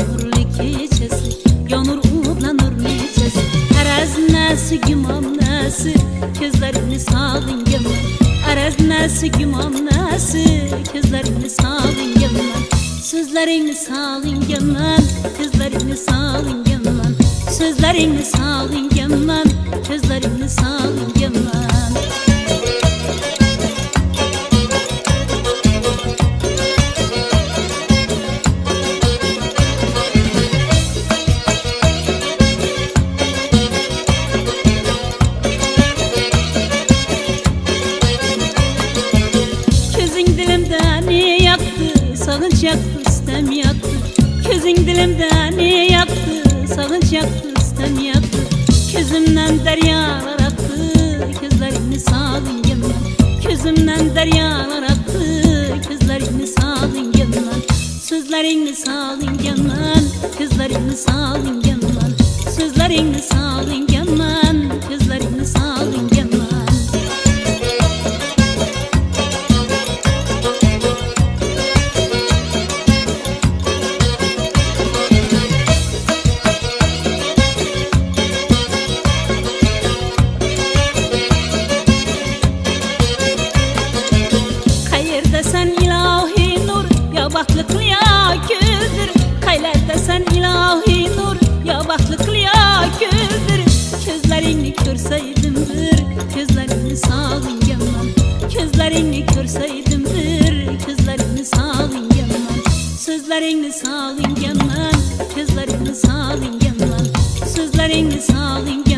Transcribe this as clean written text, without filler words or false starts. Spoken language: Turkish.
nurlu keçesi, yanır uğlanır necesi. Araz nesi güman nesi, gözlerini salın yaman. Araz nesi güman nesi, gözlerini salın yaman. Sözlerini salın yaman, gözlerini salın yaman. Sözlerini salın yaman, gözlerini salın yaman. Sağınç yaktı, istem yaktı. Közün dilimde ne yaktı? Sağınç yaktı, istem yaktı. Közümden deryalar aktı, gözlerini salın yanına. Közümden deryalar aktı, gözlerini salın yanına. Sözlerini salın yanına, gözlerini salın yanına. Sözlerini salın yanına, gözlerini salın yanına. Sen ilahi nur, ya bahtlıklı ya güldür. Kaylerde sen ilahi nur, ya bahtlıklı ya güldür. Gözlerini görseydimdir, gözlerini salın yaman. Gözlerini görseydimdir, gözlerini salın yaman. Sözlerini salın yaman, gözlerini salın yaman. Sözlerini salın yaman.